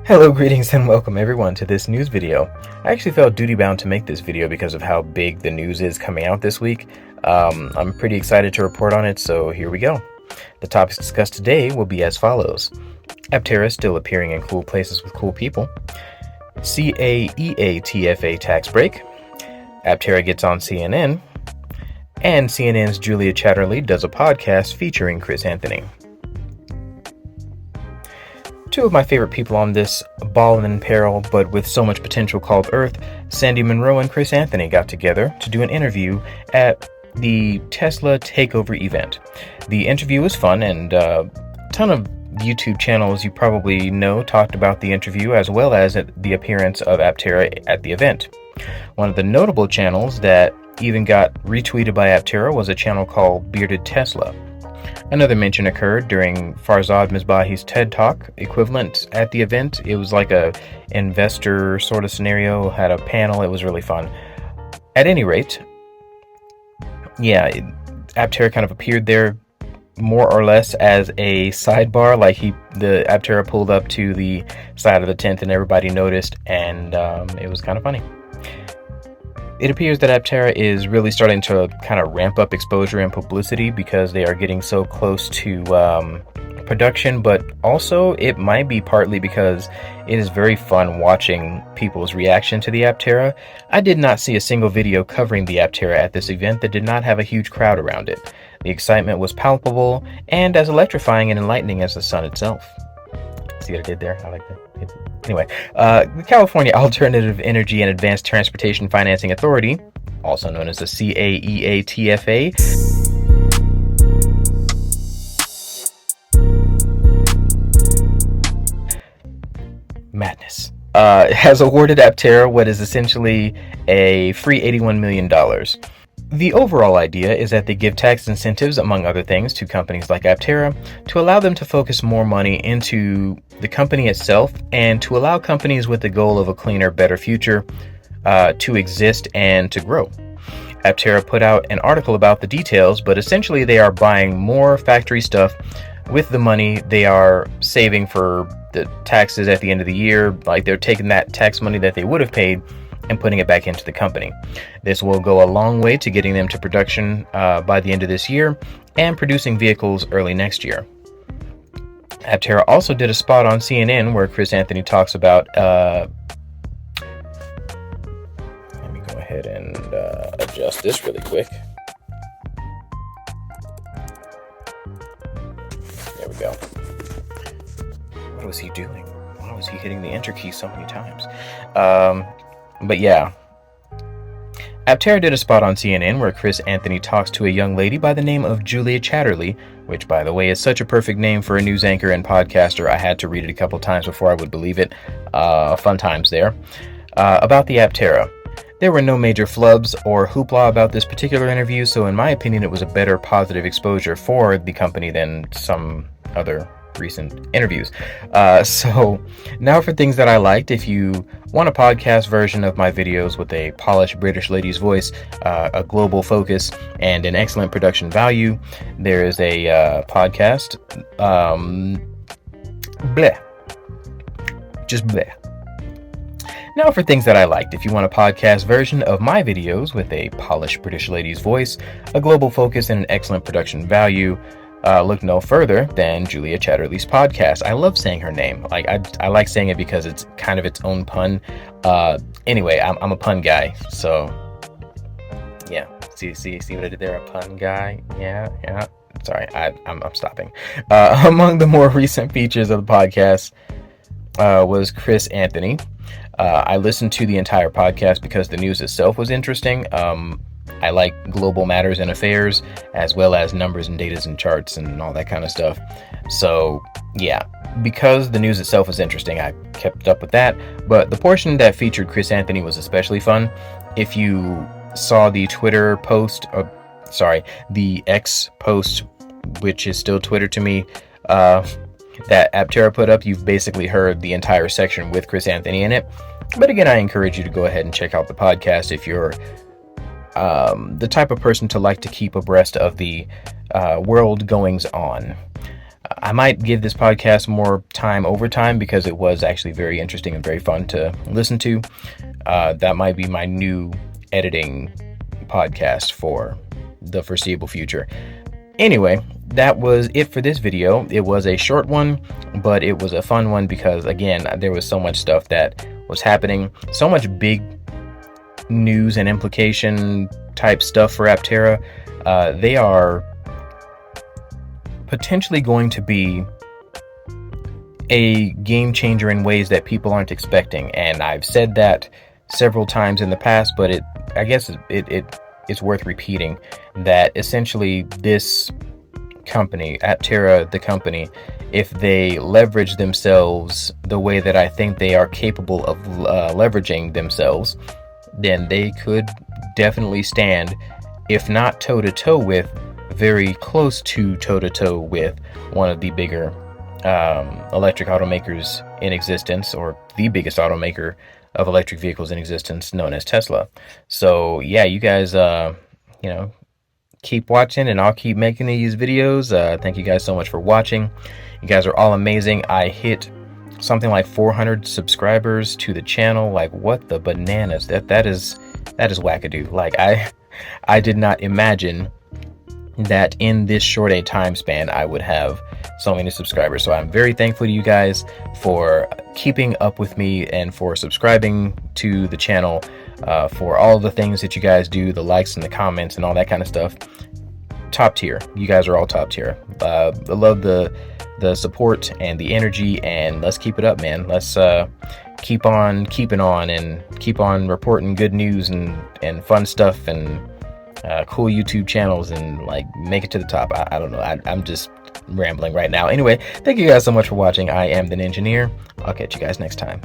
Hello, greetings, and welcome everyone to this news video. I actually felt duty-bound to make this video because of how big the news is coming out this week. I'm pretty excited to report on it, so here we go. The topics discussed today will be as follows. Aptera still appearing in cool places with cool people. CAEATFA tax break. Aptera gets on CNN. And CNN's Julia Chatterley does a podcast featuring Chris Anthony. Two of my favorite people on this ball and in peril, but with so much potential called Earth, Sandy Munro and Chris Anthony got together to do an interview at the Tesla Takeover event. The interview was fun, and a ton of YouTube channels you probably know talked about the interview as well as the appearance of Aptera at the event. One of the notable channels that even got retweeted by Aptera was a channel called Bearded Tesla. Another mention occurred during Farzad Misbahi's TED Talk equivalent at the event. It was like a investor sort of scenario, had a panel. It was really fun. At any rate, Aptera kind of appeared there more or less as a sidebar, like the Aptera pulled up to the side of the tent and everybody noticed, and it was kind of funny. It appears that Aptera is really starting to kind of ramp up exposure and publicity because they are getting so close to production, but also it might be partly because it is very fun watching people's reaction to the Aptera. I did not see a single video covering the Aptera at this event that did not have a huge crowd around it. The excitement was palpable and as electrifying and enlightening as the sun itself. See what I did there? I like that. Anyway, the California Alternative Energy and Advanced Transportation Financing Authority, also known as the CAEATFA, has awarded Aptera what is essentially a free $81 million. The overall idea is that they give tax incentives, among other things, to companies like Aptera to allow them to focus more money into the company itself and to allow companies with the goal of a cleaner, better future to exist and to grow. Aptera put out an article about the details, but essentially they are buying more factory stuff with the money they are saving for the taxes at the end of the year. Like, they're taking that tax money that they would have paid and putting it back into the company. This will go a long way to getting them to production by the end of this year and producing vehicles early next year. Aptera also did a spot on CNN where Chris Anthony talks about let me go ahead and adjust this really quick. There we go. What was he doing? Why was he hitting the enter key so many times? But yeah, Aptera did a spot on CNN where Chris Anthony talks to a young lady by the name of Julia Chatterley, which, by the way, is such a perfect name for a news anchor and podcaster. I had to read it a couple times before I would believe it. Fun times there. About the Aptera. There were no major flubs or hoopla about this particular interview, so in my opinion, it was a better positive exposure for the company than some other recent interviews. So now for things that I liked. If you want a podcast version of my videos with a polished British lady's voice, a global focus, and an excellent production value, there is a podcast. Bleh. Just bleh. Now for things that I liked. If you want a podcast version of my videos with a polished British lady's voice, a global focus, and an excellent production value, look no further than Julia Chatterley's podcast. I love saying her name. Like, I like saying it because it's kind of its own pun. Anyway, I'm a pun guy, so yeah. See what I did there? A pun guy. Yeah. Sorry, I'm stopping. Among the more recent features of the podcast was Chris Anthony. I listened to the entire podcast because the news itself was interesting. I like global matters and affairs, as well as numbers and data and charts and all that kind of stuff. So yeah, because the news itself was interesting, I kept up with that. But the portion that featured Chris Anthony was especially fun. If you saw the Twitter post, the X post, which is still Twitter to me, that Aptera put up, you've basically heard the entire section with Chris Anthony in it. But again, I encourage you to go ahead and check out the podcast if you're the type of person to like to keep abreast of the world goings on. I might give this podcast more time over time because it was actually very interesting and very fun to listen to. That might be my new editing podcast for the foreseeable future. Anyway, that was it for this video. It was a short one, but it was a fun one because, again, there was so much stuff that was happening, so much big news and implication type stuff for Aptera. They are potentially going to be a game changer in ways that people aren't expecting, and I've said that several times in the past, but I guess it's worth repeating that essentially this company, Aptera, the company, if they leverage themselves the way that I think they are capable of leveraging themselves, then they could definitely stand, if not toe-to-toe with, very close to toe-to-toe with one of the bigger electric automakers in existence, or the biggest automaker of electric vehicles in existence, known as Tesla. So yeah, you guys keep watching, and I'll keep making these videos. Thank you guys so much for watching. You guys are all amazing. I hit something like 400 subscribers to the channel. Like, what the bananas? That is wackadoo. Like, I did not imagine that in this short a time span I would have so many subscribers. So I'm very thankful to you guys for keeping up with me and for subscribing to the channel, for all the things that you guys do, the likes and the comments and all that kind of stuff. Top tier. You guys are all top tier. I love the support and the energy, and let's keep it up, man. Let's keep on keeping on and keep on reporting good news and fun stuff and cool YouTube channels, and like make it to the top. I don't know. I'm just rambling right now. Anyway, thank you guys so much for watching. I am the Engineer. I'll catch you guys next time.